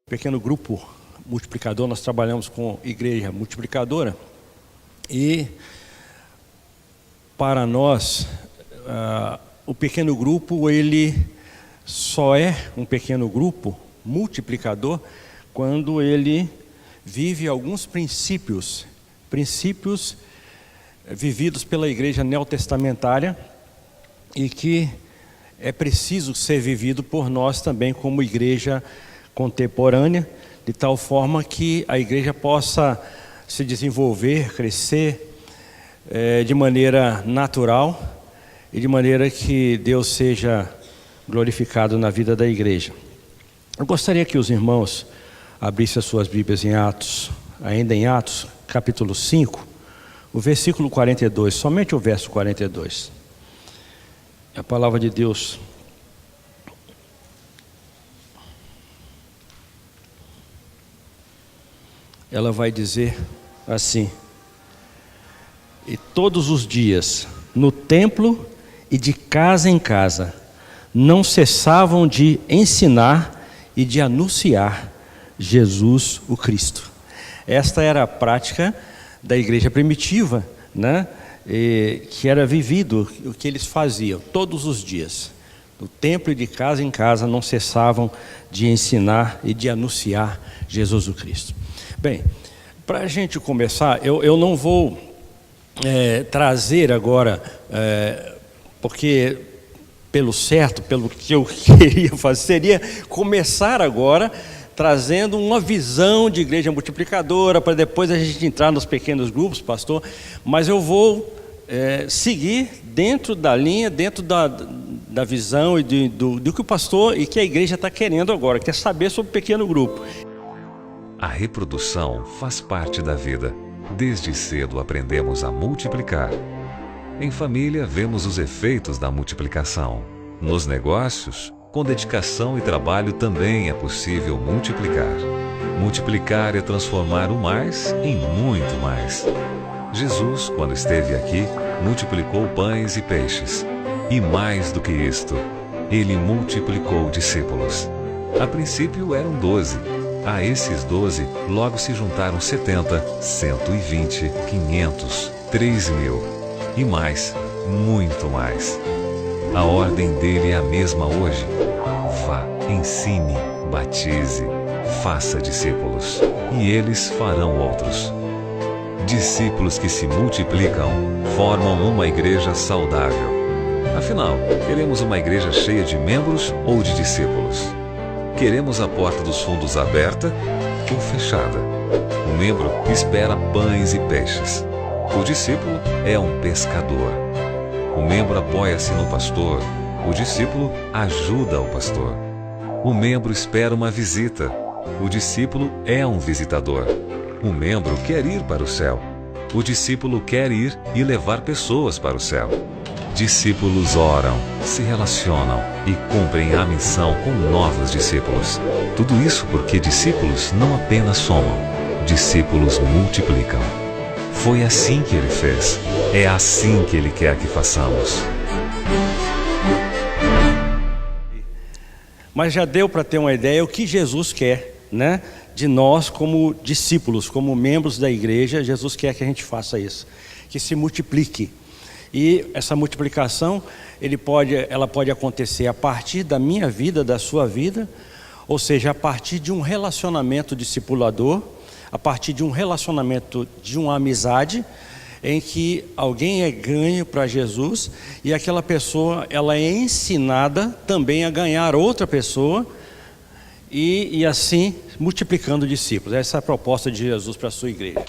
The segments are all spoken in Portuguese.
Pequeno grupo multiplicador, nós trabalhamos com igreja multiplicadora e para nós o pequeno grupo ele só é um pequeno grupo multiplicador quando ele vive alguns princípios vividos pela igreja neotestamentária e que é preciso ser vivido por nós também como igreja contemporânea, de tal forma que a igreja possa se desenvolver, crescer de maneira natural e de maneira que Deus seja glorificado na vida da igreja. Eu gostaria que os irmãos abrissem as suas Bíblias em Atos, ainda em Atos, capítulo 5, o versículo 42, somente o verso 42. A palavra de Deus ela vai dizer assim: e todos os dias, no templo e de casa em casa, não cessavam de ensinar e de anunciar Jesus o Cristo. Esta era a prática da igreja primitiva, né? Que era vivido, o que eles faziam todos os dias. No templo e de casa em casa não cessavam de ensinar e de anunciar Jesus o Cristo. Bem, para a gente começar, eu não vou trazer agora, porque pelo que eu queria fazer, seria começar agora trazendo uma visão de igreja multiplicadora, para depois a gente entrar nos pequenos grupos, pastor, mas eu vou seguir dentro da linha, dentro da visão e do que o pastor e que a igreja está querendo agora, quer saber sobre o pequeno grupo. A reprodução faz parte da vida. Desde cedo aprendemos a multiplicar. Em família, vemos os efeitos da multiplicação. Nos negócios, com dedicação e trabalho também é possível multiplicar. Multiplicar é transformar o mais em muito mais. Jesus, quando esteve aqui, multiplicou pães e peixes. E mais do que isto, ele multiplicou discípulos. A princípio eram 12. A esses 12, logo se juntaram 70, 120, 500, 3.000 e mais, muito mais. A ordem dele é a mesma hoje. Vá, ensine, batize, faça discípulos, e eles farão outros. Discípulos que se multiplicam formam uma igreja saudável. Afinal, queremos uma igreja cheia de membros ou de discípulos? Queremos a porta dos fundos aberta ou fechada? O membro espera pães e peixes. O discípulo é um pescador. O membro apoia-se no pastor. O discípulo ajuda o pastor. O membro espera uma visita. O discípulo é um visitador. O membro quer ir para o céu. O discípulo quer ir e levar pessoas para o céu. Discípulos oram, se relacionam e cumprem a missão com novos discípulos. Tudo isso porque discípulos não apenas somam, discípulos multiplicam. Foi assim que ele fez. É assim que ele quer que façamos. Mas já deu para ter uma ideia o que Jesus quer, né? De nós como discípulos, como membros da igreja. Jesus quer que a gente faça isso, que se multiplique. E essa multiplicação, ela pode acontecer a partir da minha vida, da sua vida, ou seja, a partir de um relacionamento discipulador, a partir de um relacionamento, de uma amizade, em que alguém é ganho para Jesus e aquela pessoa ela é ensinada também a ganhar outra pessoa e assim multiplicando discípulos. Essa é a proposta de Jesus para a sua igreja.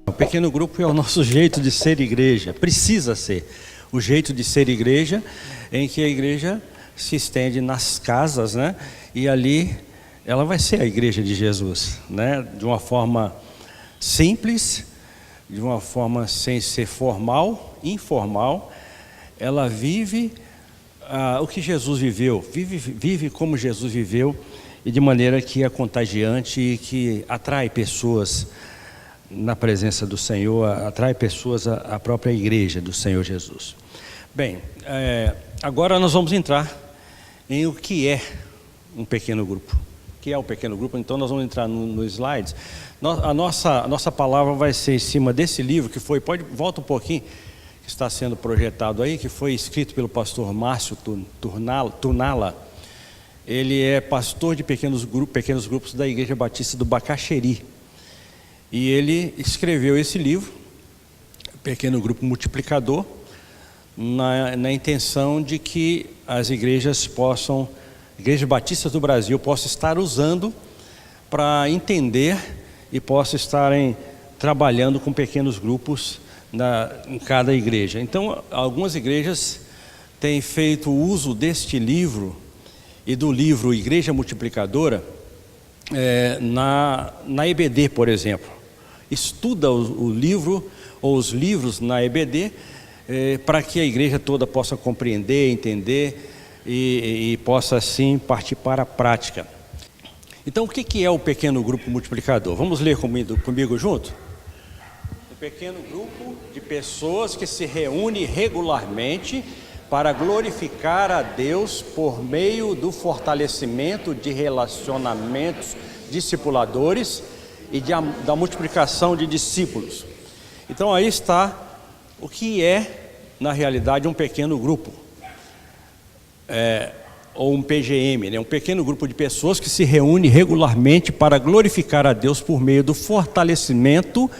O pequeno grupo é o nosso jeito de ser igreja, precisa ser o jeito de ser igreja, em que a igreja se estende nas casas, né? E ali ela vai ser a igreja de Jesus, né? De uma forma simples, de uma forma sem ser formal, informal. Ela vive o que Jesus viveu, vive como Jesus viveu, e de maneira que é contagiante e que atrai pessoas na presença do Senhor, atrai pessoas à própria igreja do Senhor Jesus. Bem, agora nós vamos entrar em o que é um pequeno grupo. O que é um pequeno grupo? Então nós vamos entrar nos slides. A nossa palavra vai ser em cima desse livro que foi, volta um pouquinho, que está sendo projetado aí, que foi escrito pelo pastor Márcio Turnala. Ele é pastor de pequenos grupos da Igreja Batista do Bacaxeri. E ele escreveu esse livro, Pequeno Grupo Multiplicador, na intenção de que as igrejas batistas do Brasil possam estar usando para entender e possam estarem trabalhando com pequenos grupos em cada igreja. Então, algumas igrejas têm feito uso deste livro e do livro Igreja Multiplicadora na EBD, por exemplo. Estuda o livro ou os livros na EBD para que a igreja toda possa compreender, entender e possa assim partir para a prática. Então, o que é o pequeno grupo multiplicador? Vamos ler comigo junto? Um pequeno grupo de pessoas que se reúne regularmente para glorificar a Deus por meio do fortalecimento de relacionamentos discipuladores e da multiplicação de discípulos. Então aí está o que é, na realidade, um pequeno grupo, ou um PGM, né? Um pequeno grupo de pessoas que se reúne regularmente para glorificar a Deus por meio do fortalecimento,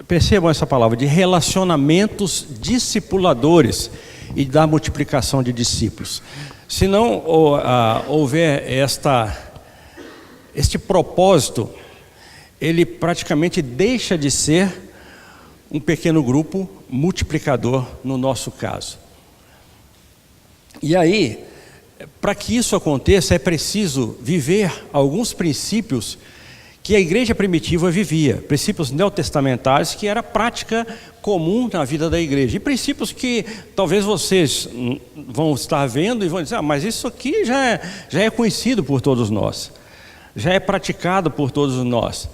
percebam essa palavra, de relacionamentos discipuladores e da multiplicação de discípulos. Se não houver este propósito, ele praticamente deixa de ser um pequeno grupo multiplicador no nosso caso. E aí, para que isso aconteça, é preciso viver alguns princípios que a igreja primitiva vivia, princípios neotestamentários que era prática comum na vida da igreja, e princípios que talvez vocês vão estar vendo e vão dizer, mas isso aqui já é conhecido por todos nós, já é praticado por todos nós,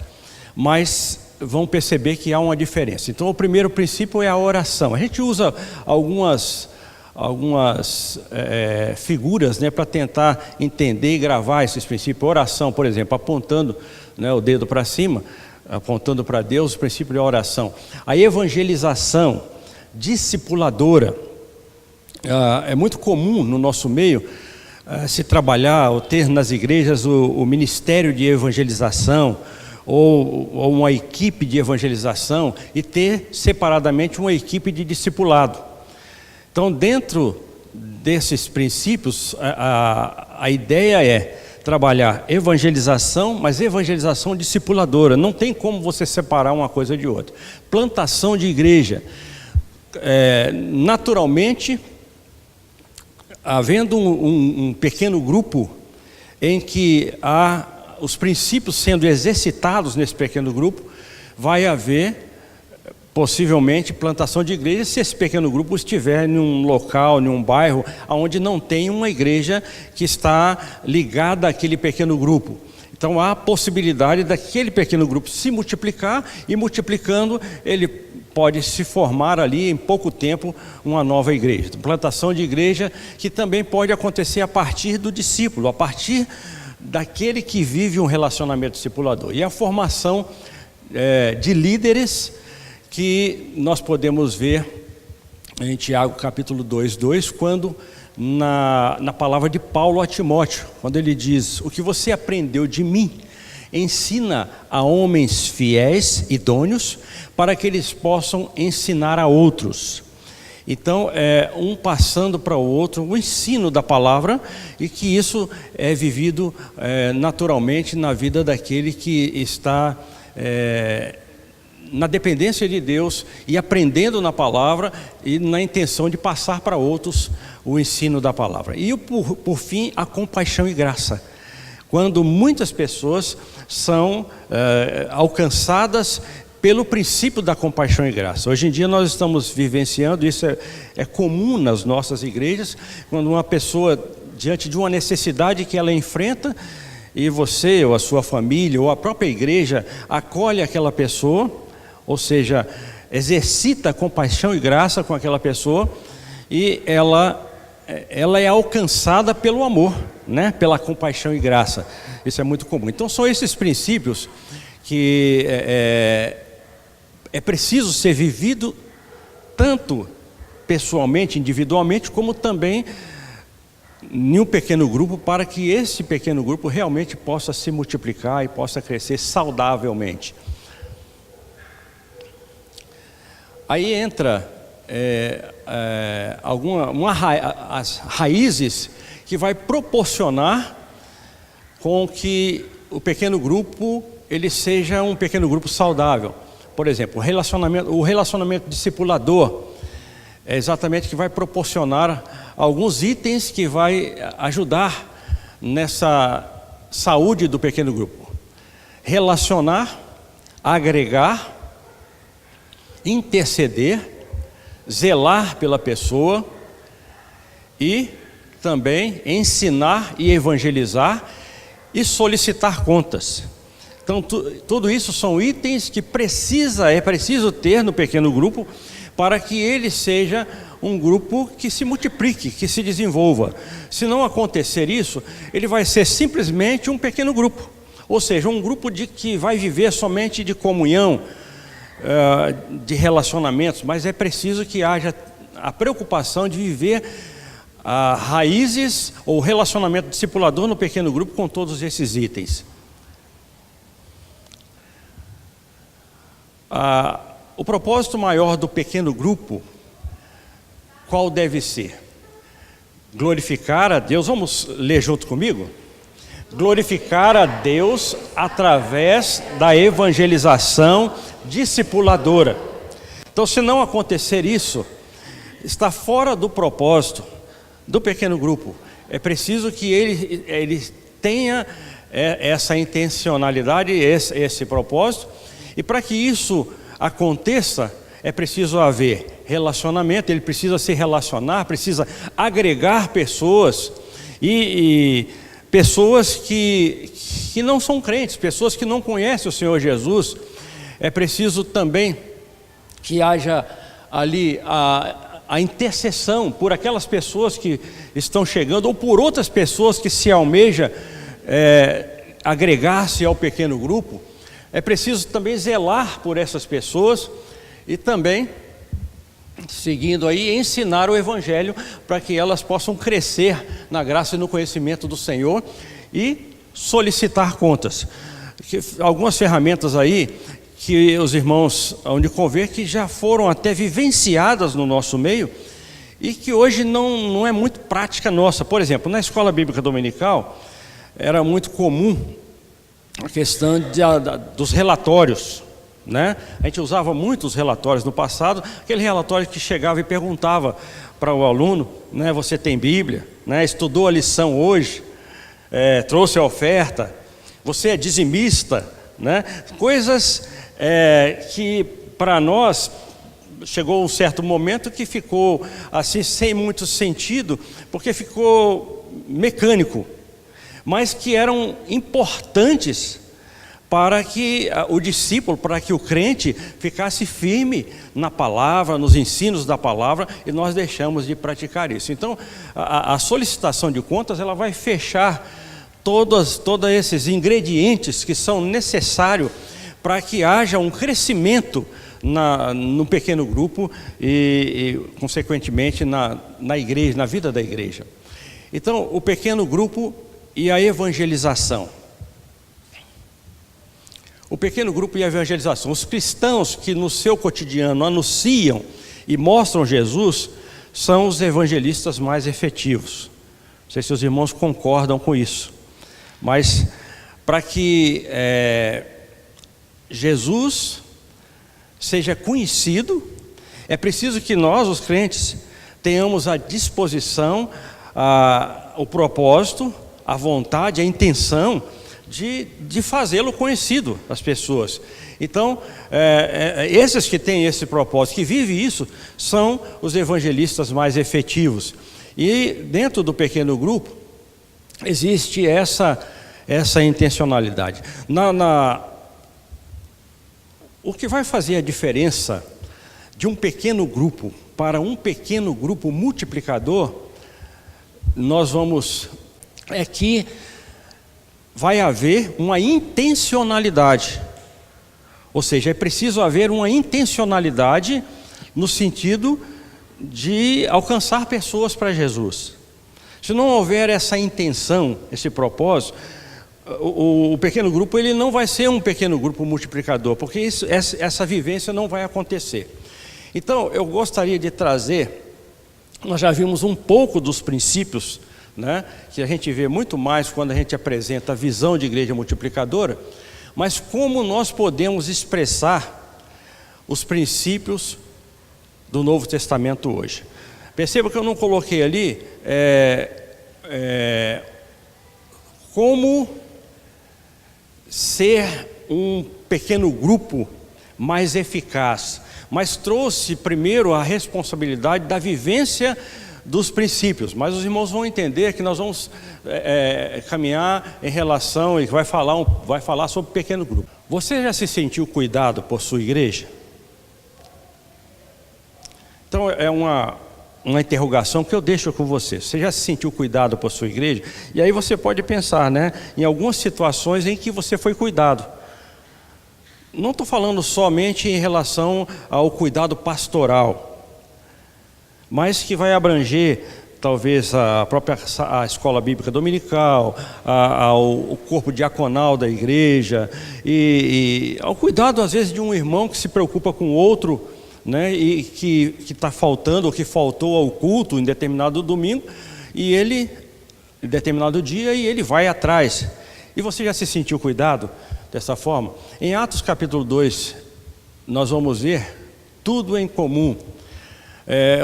mas vão perceber que há uma diferença. Então o primeiro princípio é a oração. A gente usa algumas figuras, né, para tentar entender e gravar esses princípios. Oração, por exemplo, apontando, né, o dedo para cima, apontando para Deus, o princípio da oração. A evangelização discipuladora, é muito comum no nosso meio se trabalhar ou ter nas igrejas o ministério de evangelização ou uma equipe de evangelização e ter separadamente uma equipe de discipulado. Então, dentro desses princípios, a ideia é trabalhar evangelização, mas evangelização discipuladora. Não tem como você separar uma coisa de outra. Plantação de igreja. Naturalmente, havendo um pequeno grupo em que há os princípios sendo exercitados nesse pequeno grupo, vai haver possivelmente plantação de igreja se esse pequeno grupo estiver em um local, em um bairro onde não tem uma igreja que está ligada àquele pequeno grupo. Então há a possibilidade daquele pequeno grupo se multiplicar, e multiplicando ele pode se formar ali em pouco tempo uma nova igreja. Plantação de igreja que também pode acontecer a partir do discípulo, a partir daquele que vive um relacionamento discipulador. E a formação de líderes que nós podemos ver em Tiago capítulo 2:2, quando na palavra de Paulo a Timóteo, quando ele diz: o que você aprendeu de mim, ensina a homens fiéis, idôneos, para que eles possam ensinar a outros. Então, um passando para o outro o ensino da palavra, e que isso é vivido naturalmente na vida daquele que está na dependência de Deus e aprendendo na palavra e na intenção de passar para outros o ensino da palavra. E por fim, a compaixão e graça, quando muitas pessoas são alcançadas pelo princípio da compaixão e graça. Hoje em dia nós estamos vivenciando, isso é comum nas nossas igrejas, quando uma pessoa, diante de uma necessidade que ela enfrenta, e você ou a sua família ou a própria igreja acolhe aquela pessoa, ou seja, exercita compaixão e graça com aquela pessoa, e ela é alcançada pelo amor, né? Pela compaixão e graça. Isso é muito comum. Então são esses princípios que é preciso ser vivido tanto pessoalmente, individualmente, como também em um pequeno grupo, para que esse pequeno grupo realmente possa se multiplicar e possa crescer saudavelmente. Aí entra as raízes que vai proporcionar com que o pequeno grupo ele seja um pequeno grupo saudável. Por exemplo, o relacionamento discipulador é exatamente que vai proporcionar alguns itens que vai ajudar nessa saúde do pequeno grupo. Relacionar, agregar, interceder, zelar pela pessoa e também ensinar e evangelizar e solicitar contas. Então tudo isso são itens que é preciso ter no pequeno grupo para que ele seja um grupo que se multiplique, que se desenvolva. Se não acontecer isso, ele vai ser simplesmente um pequeno grupo, ou seja, um grupo que vai viver somente de comunhão, de relacionamentos, mas é preciso que haja a preocupação de viver raízes ou relacionamento discipulador no pequeno grupo com todos esses itens. O propósito maior do pequeno grupo, qual deve ser? Glorificar a Deus. Vamos ler junto comigo? Glorificar a Deus através da evangelização discipuladora. Então, se não acontecer isso, está fora do propósito do pequeno grupo. É preciso que ele tenha essa intencionalidade, esse propósito, e para que isso aconteça, é preciso haver relacionamento, ele precisa se relacionar, precisa agregar pessoas, e pessoas que não são crentes, pessoas que não conhecem o Senhor Jesus. É preciso também que haja ali a intercessão por aquelas pessoas que estão chegando, ou por outras pessoas que se almeja agregar-se ao pequeno grupo. É preciso também zelar por essas pessoas e também, seguindo aí, ensinar o Evangelho para que elas possam crescer na graça e no conhecimento do Senhor e solicitar contas. Algumas ferramentas aí que os irmãos hão de conver que já foram até vivenciadas no nosso meio e que hoje não é muito prática nossa. Por exemplo, na escola bíblica dominical era muito comum a questão dos relatórios, né? A gente usava muito os relatórios no passado, aquele relatório que chegava e perguntava para o aluno, né, você tem Bíblia, né, estudou a lição hoje, trouxe a oferta, você é dizimista, né? Coisas que para nós chegou um certo momento que ficou assim sem muito sentido, porque ficou mecânico. mas que eram importantes para que o discípulo, para que o crente ficasse firme na palavra, nos ensinos da palavra, e nós deixamos de praticar isso. Então, a solicitação de contas, ela vai fechar todos esses ingredientes que são necessários para que haja um crescimento no pequeno grupo e consequentemente, na igreja, na vida da igreja. Então, o pequeno grupo e a evangelização. O pequeno grupo e a evangelização. Os cristãos que no seu cotidiano anunciam e mostram Jesus são os evangelistas mais efetivos. Não sei se os irmãos concordam com isso. Mas para que Jesus seja conhecido, é preciso que nós, os crentes, tenhamos a disposição, o propósito, a vontade, a intenção de fazê-lo conhecido às pessoas. Então, esses que têm esse propósito, que vivem isso, são os evangelistas mais efetivos. E dentro do pequeno grupo, existe essa intencionalidade. O que vai fazer a diferença de um pequeno grupo para um pequeno grupo multiplicador, é que vai haver uma intencionalidade. Ou seja, é preciso haver uma intencionalidade no sentido de alcançar pessoas para Jesus. Se não houver essa intenção, esse propósito, o pequeno grupo ele não vai ser um pequeno grupo multiplicador, porque essa vivência não vai acontecer. Então, eu gostaria de trazer, nós já vimos um pouco dos princípios, né, que a gente vê muito mais quando a gente apresenta a visão de igreja multiplicadora, mas como nós podemos expressar os princípios do Novo Testamento hoje. Perceba que eu não coloquei ali como ser um pequeno grupo mais eficaz, mas trouxe primeiro a responsabilidade da vivência dos princípios. Mas os irmãos vão entender que nós vamos caminhar em relação, e vai falar sobre pequeno grupo. Você já se sentiu cuidado por sua igreja? Então é uma interrogação que eu deixo com você. Você já se sentiu cuidado por sua igreja? E aí você pode pensar, né, em algumas situações em que você foi cuidado. Não estou falando somente em relação ao cuidado pastoral, mas que vai abranger talvez a escola bíblica dominical, o corpo diaconal da igreja, e ao cuidado às vezes de um irmão que se preocupa com outro, né, e que está faltando, ou que faltou ao culto em determinado domingo, e ele, em determinado dia, e ele vai atrás. E você já se sentiu cuidado dessa forma? Em Atos capítulo 2, nós vamos ver tudo em comum,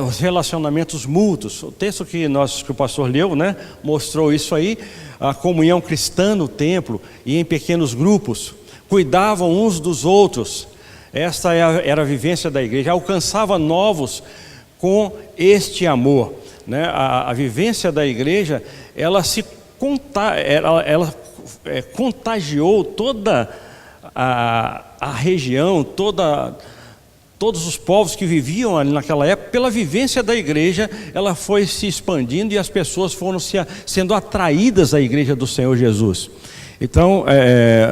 os relacionamentos mútuos. O texto que o pastor leu, né, mostrou isso aí, a comunhão cristã no templo e em pequenos grupos, cuidavam uns dos outros. Esta era a vivência da igreja, alcançava novos com este amor, né? A vivência da igreja, ela contagiou toda a região, todos os povos que viviam ali naquela época. Pela vivência da igreja, ela foi se expandindo e as pessoas foram sendo atraídas à igreja do Senhor Jesus. Então,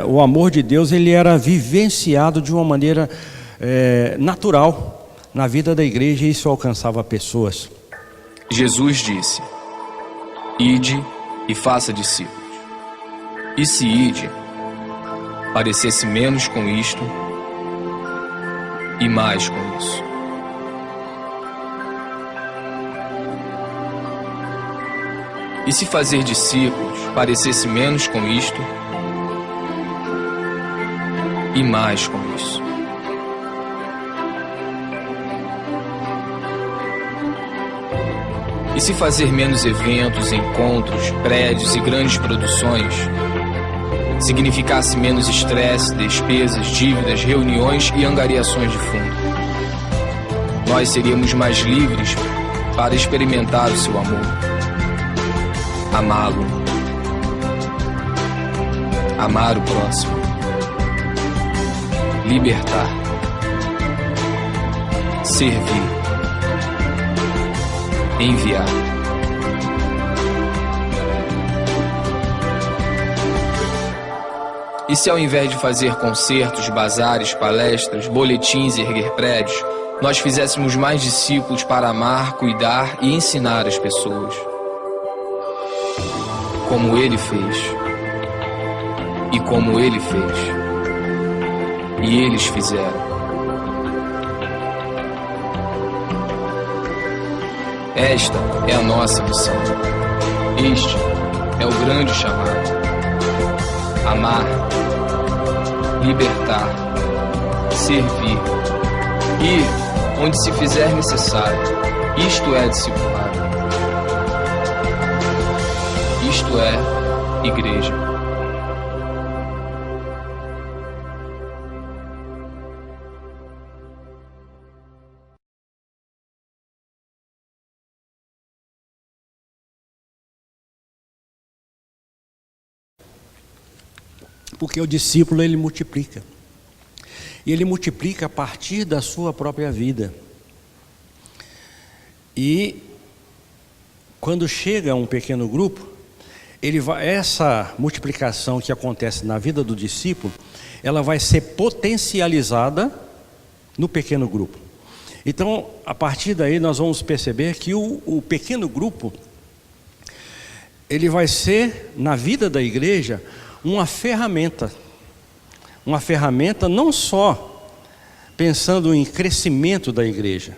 o amor de Deus, ele era vivenciado de uma maneira natural na vida da igreja, e isso alcançava pessoas. Jesus disse: ide e faça discípulos. E se ide, parecesse menos com isto e mais com isso. E se fazer discípulos parecesse menos com isto e mais com isso. E se fazer menos eventos, encontros, prédios e grandes produções significasse menos estresse, despesas, dívidas, reuniões e angariações de fundo, nós seríamos mais livres para experimentar o seu amor, amá-lo amar o próximo, libertar, servir, enviar. E se ao invés de fazer concertos, bazares, palestras, boletins e erguer prédios, nós fizéssemos mais discípulos para amar, cuidar e ensinar as pessoas? Como Ele fez. E como Ele fez. E eles fizeram. Esta é a nossa missão. Este é o grande chamado. Amar, libertar, servir, ir onde se fizer necessário. Isto é discipulado. Isto é igreja. Porque o discípulo, ele multiplica. E ele multiplica a partir da sua própria vida. E quando chega um pequeno grupo, essa multiplicação que acontece na vida do discípulo, ela vai ser potencializada no pequeno grupo. Então, a partir daí, nós vamos perceber que o pequeno grupo, ele vai ser, na vida da igreja, uma ferramenta não só pensando em crescimento da igreja,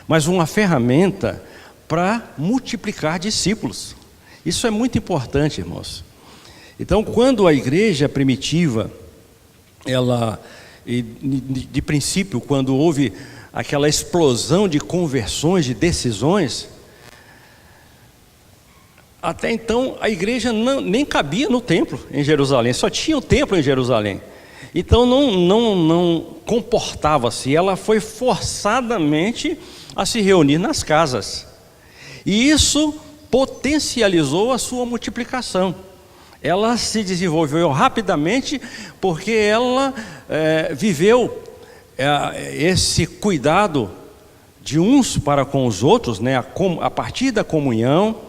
mas uma ferramenta para multiplicar discípulos. Isso é muito importante, irmãos. Então, quando a igreja primitiva, de princípio, quando houve aquela explosão de conversões, de decisões, até então a igreja nem cabia no templo em Jerusalém, só tinha o templo em Jerusalém. Então não comportava-se, ela foi forçadamente a se reunir nas casas. E isso potencializou a sua multiplicação. Ela se desenvolveu rapidamente porque ela viveu esse cuidado de uns para com os outros, né? A partir da comunhão,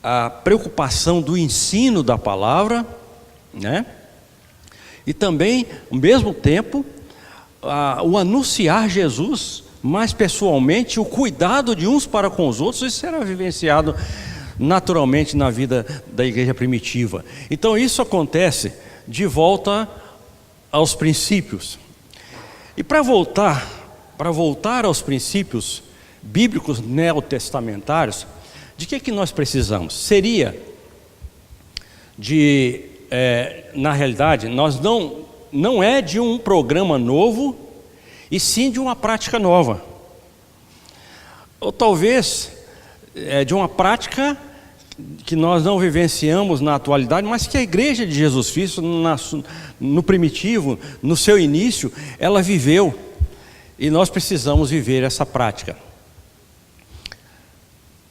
a preocupação do ensino da palavra, né? E também, ao mesmo tempo, o anunciar Jesus mais pessoalmente, o cuidado de uns para com os outros. Isso era vivenciado naturalmente na vida da igreja primitiva. Então isso acontece de volta aos princípios. E para voltar aos princípios bíblicos neotestamentários, de que nós precisamos? Seria na realidade, nós não é de um programa novo, e sim de uma prática nova. Ou talvez de uma prática que nós não vivenciamos na atualidade, mas que a igreja de Jesus Cristo, no primitivo, no seu início, ela viveu, e nós precisamos viver essa prática.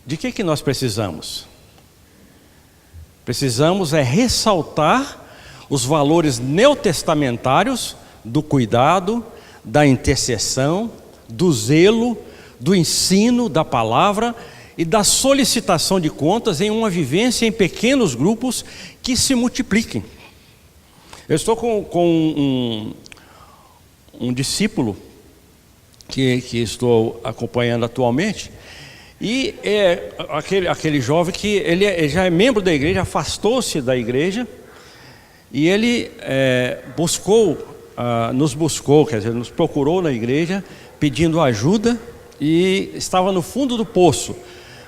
De que nós precisamos? Precisamos ressaltar os valores neotestamentários do cuidado, da intercessão, do zelo, do ensino da palavra e da solicitação de contas em uma vivência em pequenos grupos que se multipliquem. Eu estou com um discípulo que estou acompanhando atualmente, e é aquele jovem que ele já é membro da igreja, afastou-se da igreja, e ele nos buscou, quer dizer, nos procurou na igreja pedindo ajuda, e estava no fundo do poço,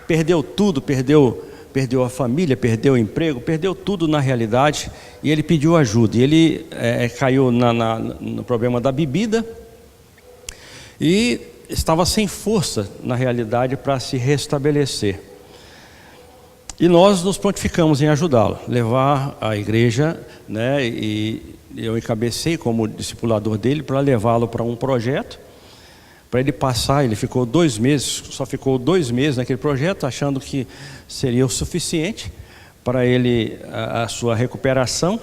perdeu tudo, perdeu a família, perdeu o emprego, perdeu tudo na realidade, e ele pediu ajuda. E ele caiu no problema da bebida e estava sem força na realidade para se restabelecer. E nós nos prontificamos em ajudá-lo, levar a igreja, né, e eu encabecei como discipulador dele para levá-lo para um projeto, para ele passar. Ele ficou 2 meses, só ficou 2 meses naquele projeto, achando que seria o suficiente para ele, a sua recuperação.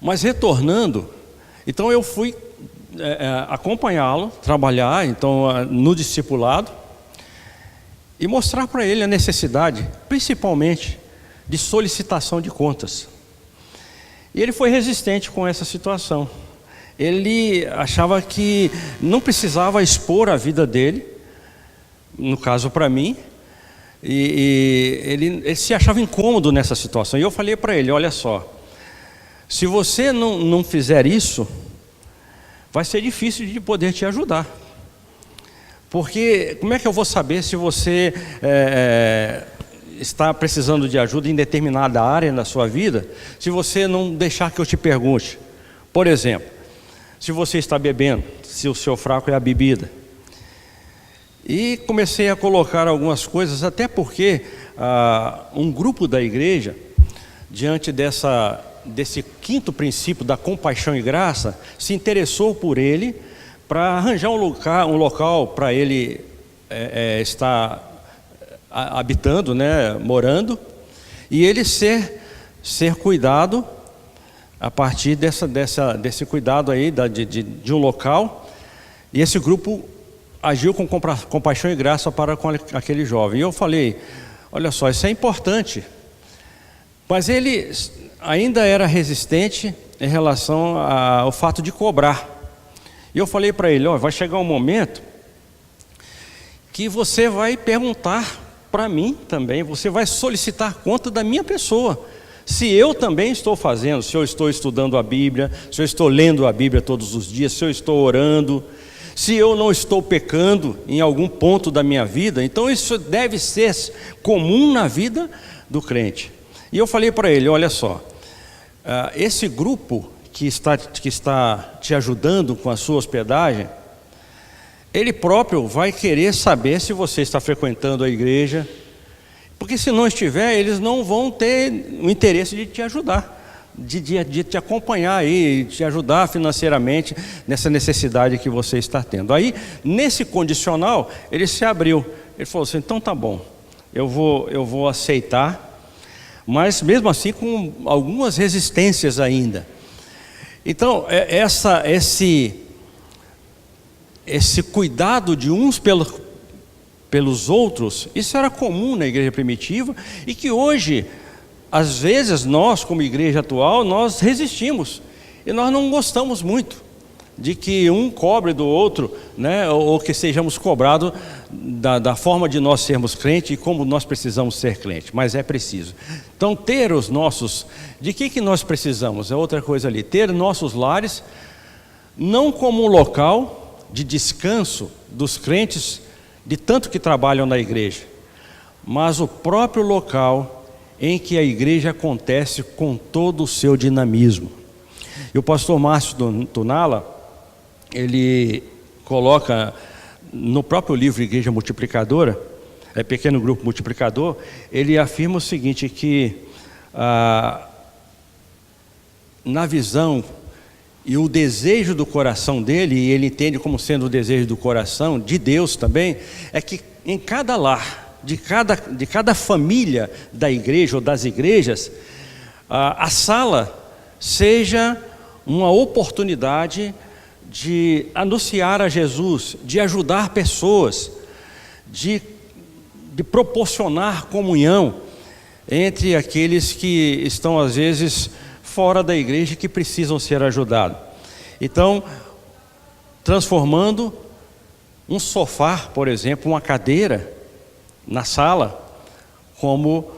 Mas retornando, então eu fui acompanhá-lo, trabalhar então no discipulado e mostrar para ele a necessidade, principalmente, de solicitação de contas. E ele foi resistente com essa situação. Ele achava que não precisava expor a vida dele, no caso para mim, e ele se achava incômodo nessa situação. E eu falei para ele: olha só, se você não fizer isso, vai ser difícil de poder te ajudar. Porque como é que eu vou saber se você está precisando de ajuda em determinada área na sua vida, se você não deixar que eu te pergunte? Por exemplo, se você está bebendo, se o seu fraco é a bebida. E comecei a colocar algumas coisas, até porque um grupo da igreja, diante desse quinto princípio da compaixão e graça, se interessou por ele para arranjar um local para ele estar habitando, né, morando, e ele ser cuidado a partir desse cuidado aí de um local. E esse grupo agiu com compaixão e graça para com aquele jovem. E eu falei: olha só, isso é importante. Mas ele ainda era resistente em relação ao fato de cobrar. E eu falei para ele: ó, vai chegar um momento que você vai perguntar para mim também, você vai solicitar conta da minha pessoa, se eu também estou fazendo, se eu estou estudando a Bíblia, se eu estou lendo a Bíblia todos os dias, se eu estou orando, se eu não estou pecando em algum ponto da minha vida. Então isso deve ser comum na vida do crente. E eu falei para ele: olha só, esse grupo que está te ajudando com a sua hospedagem, ele próprio vai querer saber se você está frequentando a igreja, porque se não estiver, eles não vão ter o interesse de te ajudar, de te acompanhar aí, de te ajudar financeiramente nessa necessidade que você está tendo. Aí, nesse condicional, ele se abriu. Ele falou assim: então tá bom, eu vou aceitar, mas mesmo assim com algumas resistências ainda. Então, esse cuidado de uns pelos outros, isso era comum na igreja primitiva, e que hoje, às vezes, nós como igreja atual, nós resistimos, e nós não gostamos muito de que um cobre do outro, né, ou que sejamos cobrados da forma de nós sermos crentes e como nós precisamos ser crentes, mas é preciso. Então, ter os nossos, de que nós precisamos? É outra coisa ali, ter nossos lares, não como um local de descanso dos crentes, de tanto que trabalham na igreja, mas o próprio local em que a igreja acontece com todo o seu dinamismo. E o pastor Márcio Tunala, ele coloca no próprio livro Igreja Multiplicadora, Pequeno Grupo Multiplicador, ele afirma o seguinte, que na visão e o desejo do coração dele, e ele entende como sendo o desejo do coração de Deus também, é que em cada lar, de cada família da igreja ou das igrejas, a sala seja uma oportunidade de anunciar a Jesus, de ajudar pessoas, de proporcionar comunhão entre aqueles que estão às vezes fora da igreja, que precisam ser ajudados. Então, transformando um sofá, por exemplo, uma cadeira na sala, como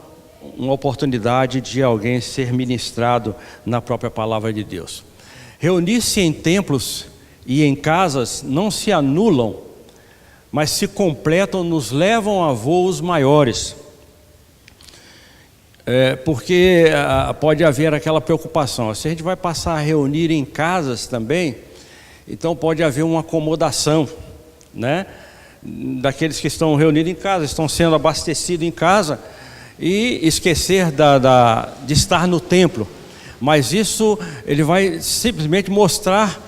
uma oportunidade de alguém ser ministrado na própria palavra de Deus. Reunir-se em templos e em casas não se anulam, mas se completam, nos levam a voos maiores. Porque pode haver aquela preocupação, se a gente vai passar a reunir em casas também, então pode haver uma acomodação, né, daqueles que estão reunidos em casa, estão sendo abastecidos em casa, e esquecer de estar no templo. Mas isso, ele vai simplesmente mostrar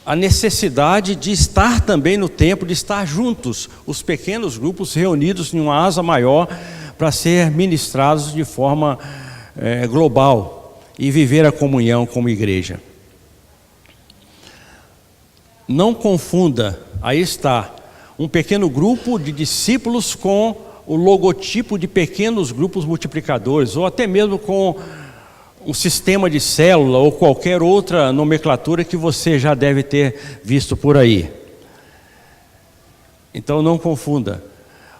a necessidade de estar também no templo, de estar juntos, os pequenos grupos reunidos em uma asa maior, para ser ministrados de forma global. e viver a comunhão como igreja. Não confunda, aí está, um pequeno grupo de discípulos com o logotipo de pequenos grupos multiplicadores, ou até mesmo com um sistema de célula ou qualquer outra nomenclatura que você já deve ter visto por aí. Então não confunda.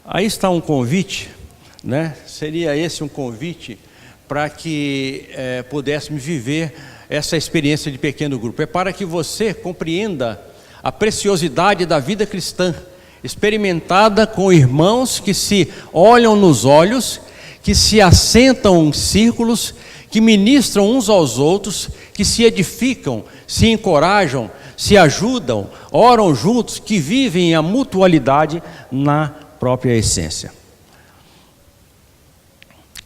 Aí está um convite, né? Seria esse um convite para que pudéssemos viver essa experiência de pequeno grupo. É para que você compreenda a preciosidade da vida cristã, experimentada com irmãos que se olham nos olhos, que se assentam em círculos, que ministram uns aos outros, que se edificam, se encorajam, se ajudam, oram juntos, que vivem a mutualidade na própria essência.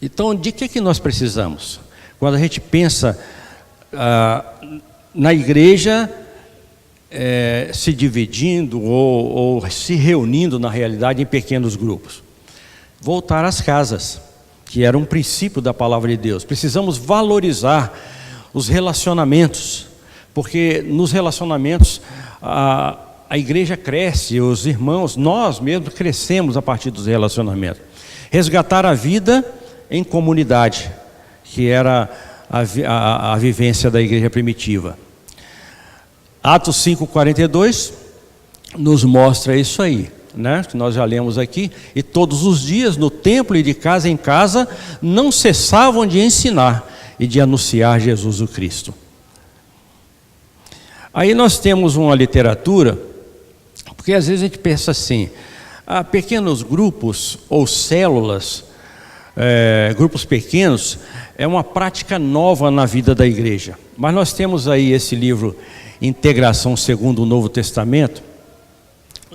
Então, de que nós precisamos? Quando a gente pensa na igreja se dividindo ou se reunindo na realidade em pequenos grupos, voltar às casas, que era um princípio da palavra de Deus. Precisamos valorizar os relacionamentos, porque nos relacionamentos a igreja cresce, os irmãos, nós mesmos crescemos a partir dos relacionamentos. Resgatar a vida em comunidade, que era a vivência da igreja primitiva. Atos 5:42 nos mostra isso aí, né? Que nós já lemos aqui. E todos os dias no templo e de casa em casa não cessavam de ensinar e de anunciar Jesus o Cristo. Aí nós temos uma literatura, porque às vezes a gente pensa assim, pequenos grupos ou células, grupos pequenos, é uma prática nova na vida da igreja. Mas nós temos aí esse livro Integração segundo o Novo Testamento,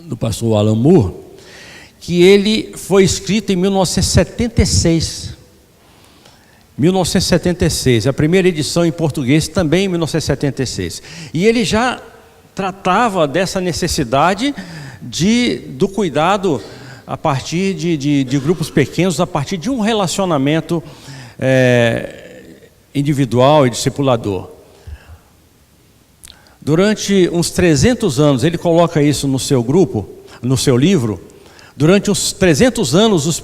do pastor Alan Moore, que ele foi escrito em 1976. 1976, a primeira edição em português também em 1976. E ele já tratava dessa necessidade do cuidado a partir de grupos pequenos, a partir de um relacionamento individual e discipulador. Durante uns 300 anos, ele coloca isso no seu grupo, no seu livro. Durante uns 300 anos,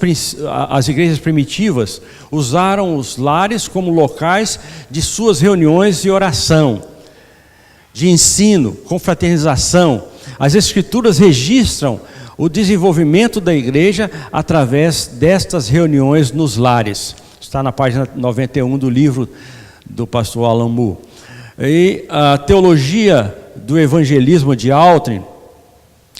as igrejas primitivas usaram os lares como locais de suas reuniões e oração, de ensino, confraternização. As Escrituras registram o desenvolvimento da igreja através destas reuniões nos lares. Está na página 91 do livro do pastor Alan Moore. E a teologia do evangelismo de Altrin,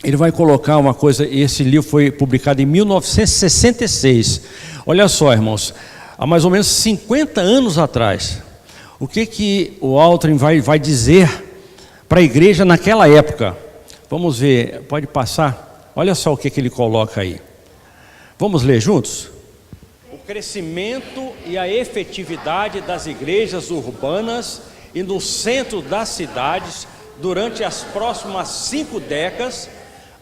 ele vai colocar uma coisa, esse livro foi publicado em 1966. Olha só, irmãos, há mais ou menos 50 anos atrás, o que o Altrin vai dizer para a igreja naquela época? Vamos ver, pode passar? Olha só o que ele coloca aí. Vamos ler juntos? O crescimento e a efetividade das igrejas urbanas e no centro das cidades durante as próximas 5 décadas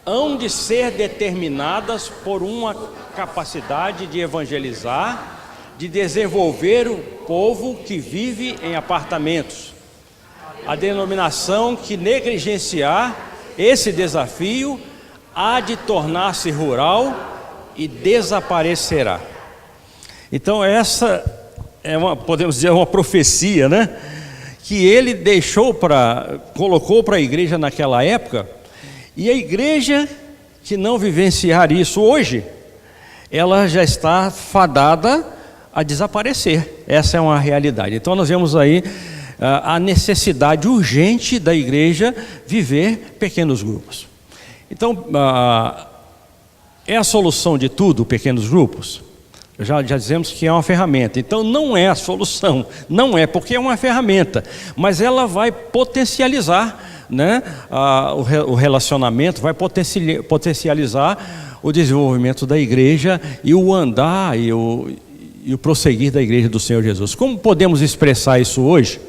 hão de ser determinadas por uma capacidade de evangelizar, de desenvolver o povo que vive em apartamentos. A denominação que negligenciar esse desafio há de tornar-se rural e desaparecerá. Então essa podemos dizer, uma profecia, né? Que ele colocou para a igreja naquela época, e a igreja que não vivenciar isso hoje, ela já está fadada a desaparecer. Essa é uma realidade. Então nós vemos aí a necessidade urgente da igreja viver pequenos grupos. Então, é a solução de tudo, pequenos grupos? Já dizemos que é uma ferramenta. Então não é a solução, não é, porque é uma ferramenta, mas ela vai potencializar, né, o relacionamento, vai potencializar o desenvolvimento da igreja e o andar e o prosseguir da igreja do Senhor Jesus. Como podemos expressar isso hoje?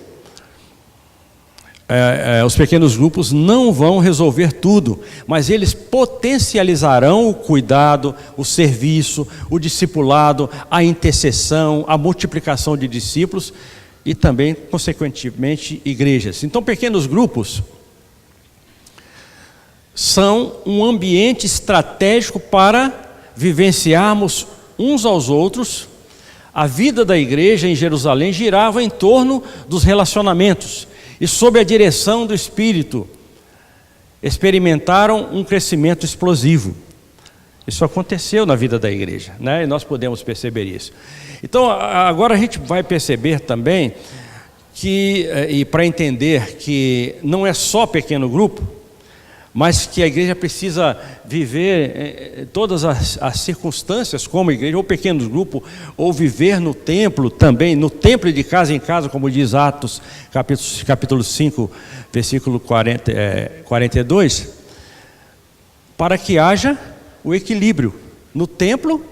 Os pequenos grupos não vão resolver tudo, mas eles potencializarão o cuidado, o serviço, o discipulado, a intercessão, a multiplicação de discípulos e também, consequentemente, igrejas. Então, pequenos grupos são um ambiente estratégico para vivenciarmos uns aos outros. A vida da igreja em Jerusalém girava em torno dos relacionamentos e, sob a direção do Espírito, experimentaram um crescimento explosivo. Isso aconteceu na vida da igreja, né? E nós podemos perceber isso. Então, agora a gente vai perceber também que, e para entender que não é só pequeno grupo, mas que a igreja precisa viver todas as circunstâncias como igreja, ou pequenos grupos, ou viver no templo também, no templo e de casa em casa, como diz Atos, capítulo 5, versículo 42, para que haja o equilíbrio no templo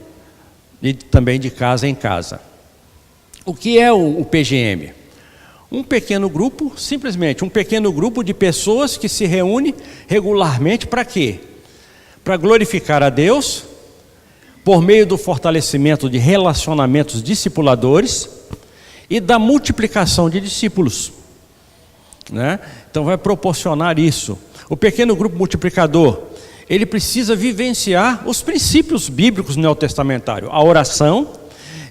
e também de casa em casa. O que é o PGM? Um pequeno grupo, simplesmente um pequeno grupo de pessoas que se reúne regularmente para quê? Para glorificar a Deus, por meio do fortalecimento de relacionamentos discipuladores e da multiplicação de discípulos, né? Então vai proporcionar isso. O pequeno grupo multiplicador, ele precisa vivenciar os princípios bíblicos neotestamentários, a oração.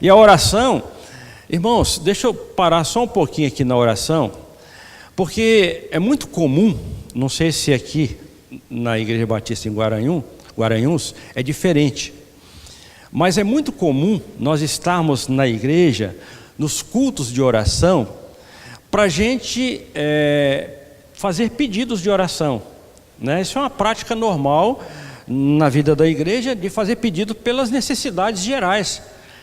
E a oração, irmãos, deixa eu parar só um pouquinho aqui na oração, porque é muito comum, não sei se aqui na Igreja Batista em Guaranhuns é diferente, mas é muito comum nós estarmos na igreja, nos cultos de oração, para a gente fazer pedidos de oração, né? Isso é uma prática normal na vida da igreja, de fazer pedido pelas necessidades gerais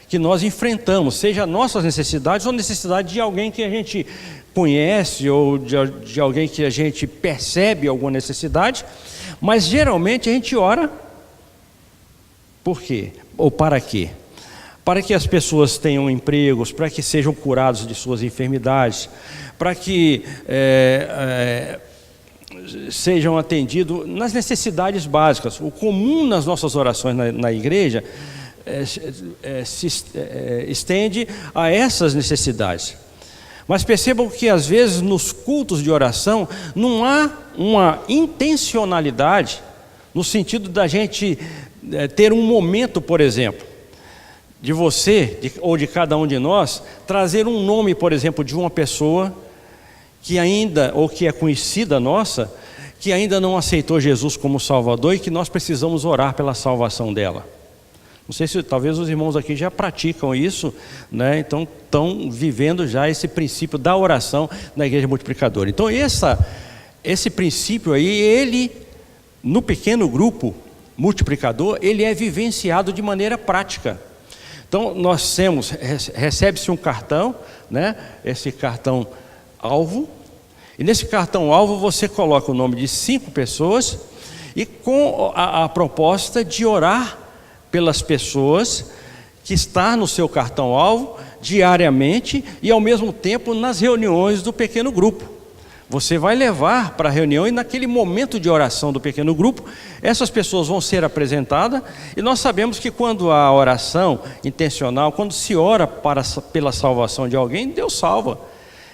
que nós enfrentamos, seja nossas necessidades ou necessidade de alguém que a gente conhece ou de alguém que a gente percebe alguma necessidade, mas geralmente a gente ora por quê? Ou para quê? Para que as pessoas tenham empregos, para que sejam curados de suas enfermidades, para que sejam atendidos nas necessidades básicas. O comum nas nossas orações na igreja se estende a essas necessidades. Mas percebam que às vezes nos cultos de oração não há uma intencionalidade no sentido da gente ter um momento, por exemplo, de você ou de cada um de nós trazer um nome, por exemplo, de uma pessoa que ainda, ou que é conhecida nossa, que ainda não aceitou Jesus como Salvador e que nós precisamos orar pela salvação dela. Não sei se talvez os irmãos aqui já praticam isso, né? Então estão vivendo já esse princípio da oração na igreja multiplicadora. Então esse princípio aí, ele no pequeno grupo multiplicador, ele é vivenciado de maneira prática. Então nós recebe-se um cartão, né? Esse cartão alvo, e nesse cartão alvo você coloca o nome de 5 pessoas e com a proposta de orar pelas pessoas que está no seu cartão alvo diariamente e ao mesmo tempo nas reuniões do pequeno grupo. Você vai levar para a reunião e naquele momento de oração do pequeno grupo, essas pessoas vão ser apresentadas, e nós sabemos que quando há oração intencional, quando se ora pela salvação de alguém, Deus salva.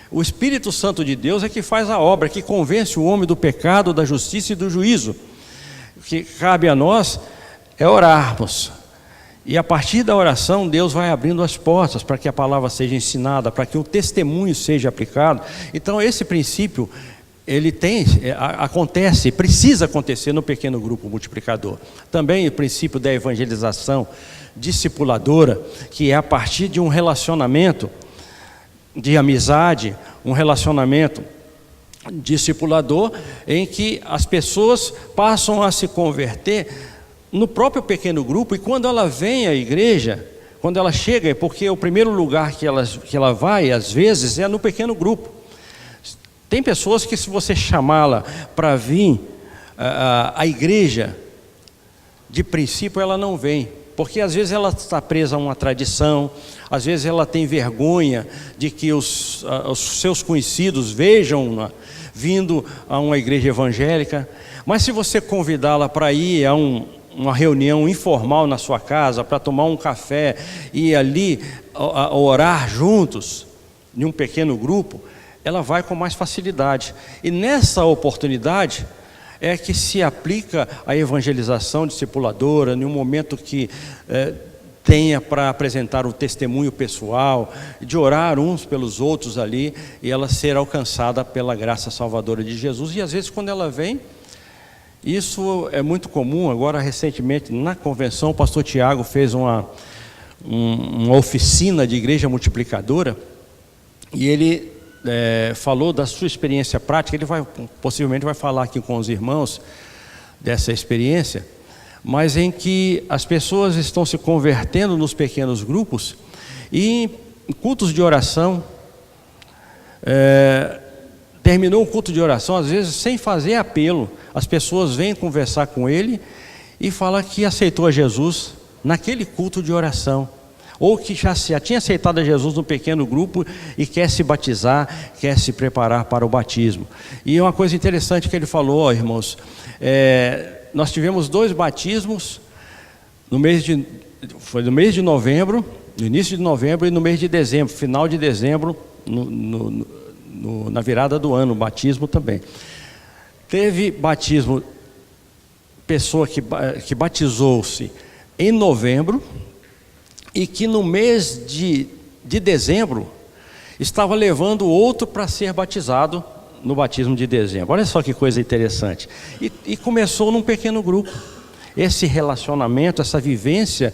O Espírito Santo de Deus é que faz a obra, que convence o homem do pecado, da justiça e do juízo. O que cabe a nós é orarmos. E a partir da oração, Deus vai abrindo as portas para que a palavra seja ensinada, para que o testemunho seja aplicado. Então esse princípio, ele acontece, precisa acontecer no pequeno grupo multiplicador. Também o princípio da evangelização discipuladora, que é a partir de um relacionamento de amizade, um relacionamento discipulador, em que as pessoas passam a se converter no próprio pequeno grupo, e quando ela vem à igreja, quando ela chega, porque o primeiro lugar que ela vai, às vezes, é no pequeno grupo. Tem pessoas que, se você chamá-la para vir à igreja, de princípio ela não vem, porque às vezes ela está presa a uma tradição, às vezes ela tem vergonha de que os seus conhecidos vejam-na vindo a uma igreja evangélica. Mas se você convidá-la para ir a uma reunião informal na sua casa, para tomar um café e ali orar juntos, em um pequeno grupo, ela vai com mais facilidade. E nessa oportunidade é que se aplica a evangelização discipuladora, em um momento que tenha para apresentar um testemunho pessoal, de orar uns pelos outros ali, e ela ser alcançada pela graça salvadora de Jesus. E às vezes quando ela vem, isso é muito comum. Agora recentemente na convenção o pastor Tiago fez uma oficina de igreja multiplicadora, e ele falou da sua experiência prática. Ele possivelmente vai falar aqui com os irmãos dessa experiência, mas em que as pessoas estão se convertendo nos pequenos grupos e em cultos de oração. Terminou o culto de oração, às vezes sem fazer apelo, as pessoas vêm conversar com ele e falam que aceitou a Jesus naquele culto de oração, ou que já tinha aceitado a Jesus no pequeno grupo e quer se batizar, quer se preparar para o batismo. E uma coisa interessante que ele falou, irmãos, nós tivemos 2 batismos foi no mês de novembro, no início de novembro, e no mês de dezembro, final de dezembro, na virada do ano, batismo também. Teve batismo, pessoa que batizou-se em novembro, e que no mês de dezembro estava levando outro para ser batizado no batismo de dezembro. Olha só que coisa interessante. E começou num pequeno grupo. Esse relacionamento, essa vivência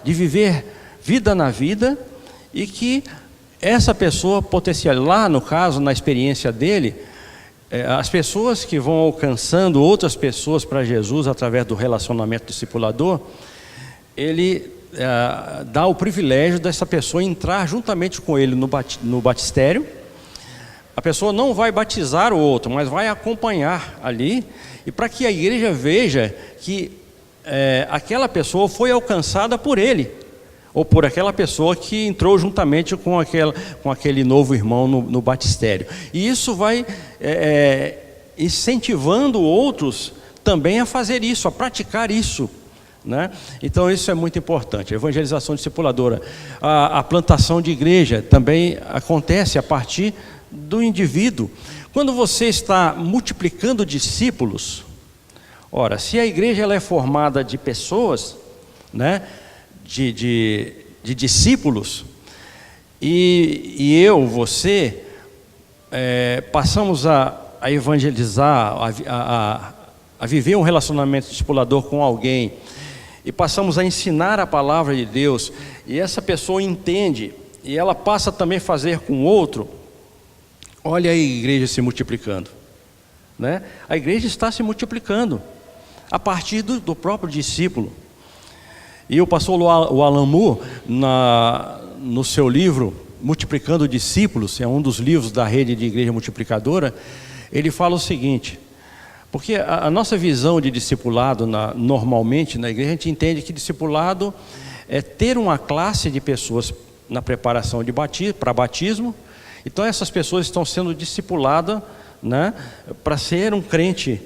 de viver vida na vida, e que essa pessoa potencial, lá no caso, na experiência dele, as pessoas que vão alcançando outras pessoas para Jesus através do relacionamento discipulador, ele dá o privilégio dessa pessoa entrar juntamente com ele no batistério. A pessoa não vai batizar o outro, mas vai acompanhar ali, e para que a igreja veja que aquela pessoa foi alcançada por ele, ou por aquela pessoa que entrou juntamente com aquele novo irmão no batistério. E isso vai incentivando outros também a fazer isso, a praticar isso, né? Então isso é muito importante. A evangelização discipuladora, a plantação de igreja também acontece a partir do indivíduo. Quando você está multiplicando discípulos, ora, se a igreja ela é formada de pessoas, né, de discípulos, e você passamos a evangelizar, a viver um relacionamento discipulador com alguém, e passamos a ensinar a palavra de Deus, e essa pessoa entende, e ela passa também a fazer com outro. Olha a igreja se multiplicando, né? A igreja está se multiplicando a partir do próprio discípulo. E o pastor Alan Moore, no seu livro Multiplicando Discípulos, é um dos livros da rede de igreja multiplicadora, ele fala o seguinte: porque a nossa visão de discipulado, normalmente na igreja, a gente entende que discipulado é ter uma classe de pessoas na preparação para batismo. Então essas pessoas estão sendo discipuladas, né, para ser um crente,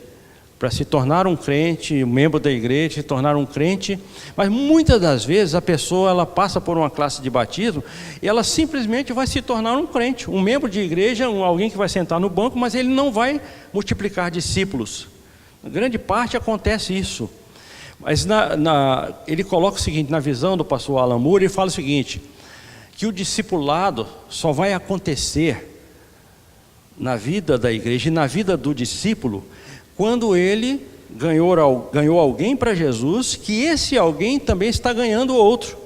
para se tornar um crente, um membro da igreja, se tornar um crente. Mas muitas das vezes a pessoa ela passa por uma classe de batismo e ela simplesmente vai se tornar um crente, um membro de igreja, alguém que vai sentar no banco, mas ele não vai multiplicar discípulos. Na grande parte acontece isso. Mas ele coloca o seguinte, na visão do pastor Alan Moore, ele fala o seguinte, que o discipulado só vai acontecer na vida da igreja e na vida do discípulo quando ele ganhou alguém para Jesus, que esse alguém também está ganhando outro.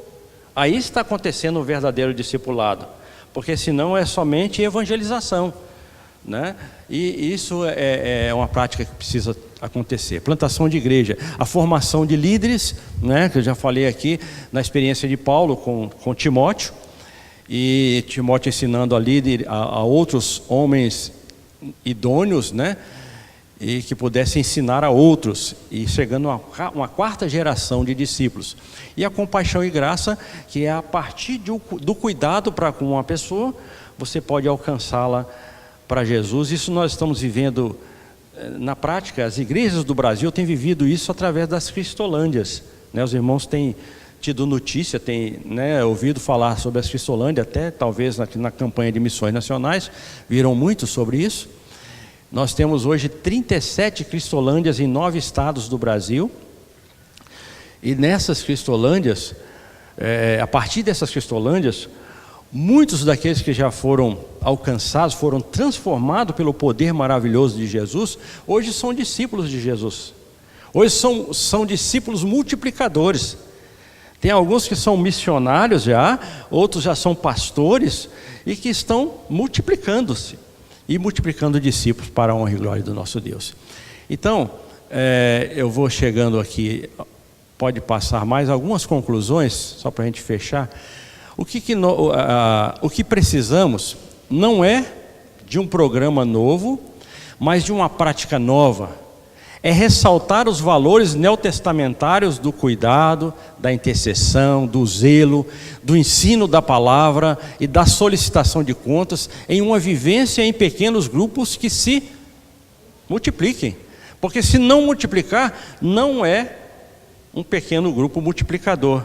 Aí está acontecendo o verdadeiro discipulado, porque senão é somente evangelização, né? E isso é uma prática que precisa acontecer. Plantação de igreja, a formação de líderes, né, que eu já falei aqui na experiência de Paulo com Timóteo, e Timóteo ensinando a outros homens idôneos, né, e que pudessem ensinar a outros, e chegando a uma 4ª geração de discípulos. E a compaixão e graça, que é a partir do cuidado para com uma pessoa, você pode alcançá-la para Jesus. Isso nós estamos vivendo na prática. As igrejas do Brasil têm vivido isso através das cristolândias, né? Os irmãos têm tido notícia, tem, né, ouvido falar sobre as Cristolândias, até talvez na campanha de missões nacionais, viram muito sobre isso. Nós temos hoje 37 Cristolândias em 9 estados do Brasil, e nessas Cristolândias, a partir dessas Cristolândias, muitos daqueles que já foram alcançados, foram transformados pelo poder maravilhoso de Jesus, hoje são discípulos de Jesus. Hoje são discípulos multiplicadores. Tem alguns que são missionários já, outros já são pastores e que estão multiplicando-se e multiplicando discípulos para a honra e glória do nosso Deus. Então, eu vou chegando aqui, pode passar mais algumas conclusões, só para a gente fechar. O que precisamos não é de um programa novo, mas de uma prática nova. É ressaltar os valores neotestamentários do cuidado, da intercessão, do zelo, do ensino da palavra e da solicitação de contas em uma vivência em pequenos grupos que se multipliquem. Porque se não multiplicar, não é um pequeno grupo multiplicador.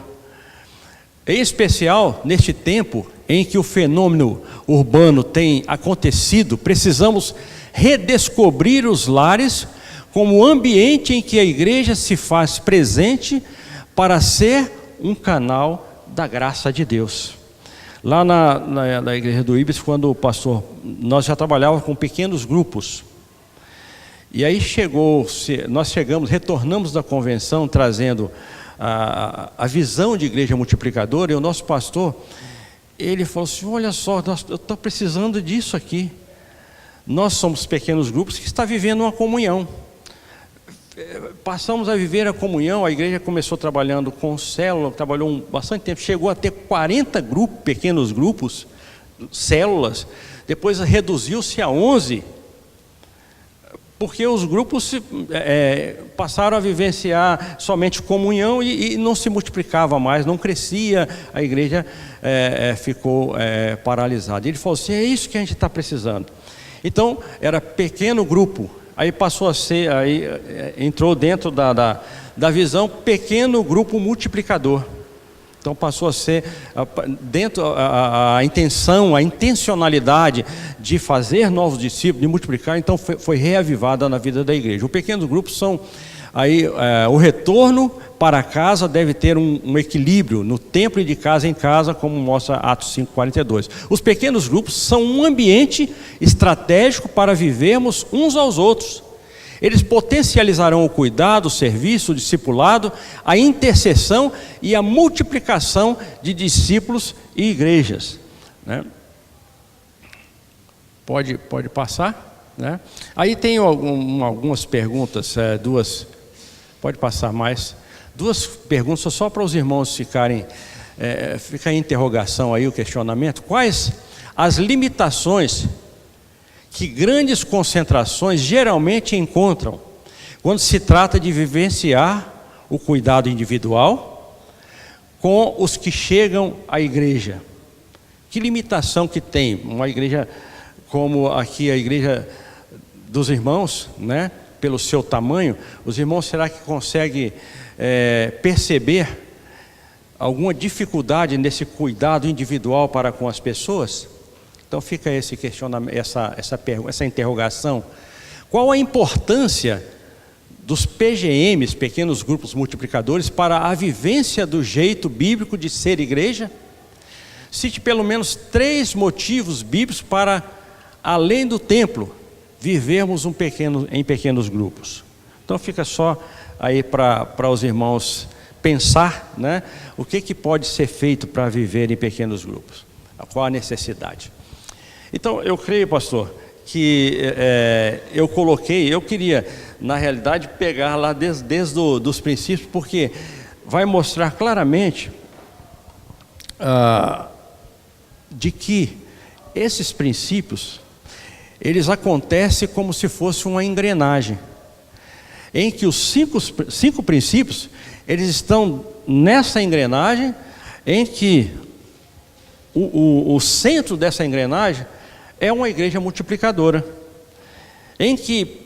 Em especial, neste tempo em que o fenômeno urbano tem acontecido, precisamos redescobrir os lares como ambiente em que a igreja se faz presente para ser um canal da graça de Deus. Lá na igreja do Ibis, quando o pastor, nós já trabalhávamos com pequenos grupos. E aí nós retornamos da convenção trazendo a visão de igreja multiplicadora, e o nosso pastor, ele falou assim: olha só, eu estou precisando disso aqui. Nós somos pequenos grupos que estão vivendo uma comunhão. Passamos a viver a comunhão. A igreja começou trabalhando com célula, trabalhou bastante tempo, chegou a ter 40 pequenos grupos, células, depois reduziu-se a 11, porque os grupos passaram a vivenciar somente comunhão e não se multiplicava mais, não crescia, a igreja ficou paralisada. Ele falou assim: é isso que a gente está precisando. Então, era pequeno grupo. Aí passou a ser, entrou dentro da visão pequeno grupo multiplicador. Então passou a ser dentro a intenção, a intencionalidade de fazer novos discípulos, de multiplicar. Então foi reavivada na vida da igreja. Os pequenos grupos são o retorno para casa deve ter um equilíbrio no templo e de casa em casa, como mostra Atos 5:42. Os pequenos grupos são um ambiente estratégico para vivermos uns aos outros. Eles potencializarão o cuidado, o serviço, o discipulado, a intercessão e a multiplicação de discípulos e igrejas, né? Pode passar, né? Aí tem algumas perguntas, pode passar mais. 2 perguntas só para os irmãos ficarem, fica em interrogação aí o questionamento. Quais as limitações que grandes concentrações geralmente encontram quando se trata de vivenciar o cuidado individual com os que chegam à igreja? Que limitação que tem uma igreja como aqui, a igreja dos irmãos, né? Pelo seu tamanho, os irmãos, será que conseguem perceber alguma dificuldade nesse cuidado individual para com as pessoas? Então fica esse questionamento, essa interrogação. Qual a importância dos PGMs, pequenos grupos multiplicadores, para a vivência do jeito bíblico de ser igreja? Cite pelo menos 3 motivos bíblicos para, além do templo, vivermos em pequenos grupos. Então fica só aí para os irmãos pensar, né? O que pode ser feito para viver em pequenos grupos? Qual a necessidade? Então eu creio, pastor, que eu queria na realidade pegar lá desde os princípios, porque vai mostrar claramente de que esses princípios eles acontecem como se fosse uma engrenagem, em que os 5 princípios, eles estão nessa engrenagem, em que o centro dessa engrenagem é uma igreja multiplicadora, em que,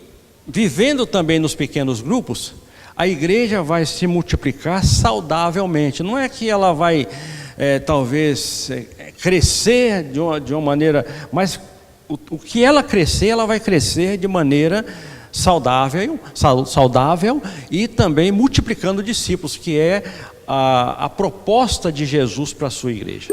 vivendo também nos pequenos grupos, a igreja vai se multiplicar saudavelmente. Não é que ela vai, talvez, crescer de uma maneira, mas o que ela crescer, ela vai crescer de maneira saudável e também multiplicando discípulos, que é a proposta de Jesus para a sua igreja.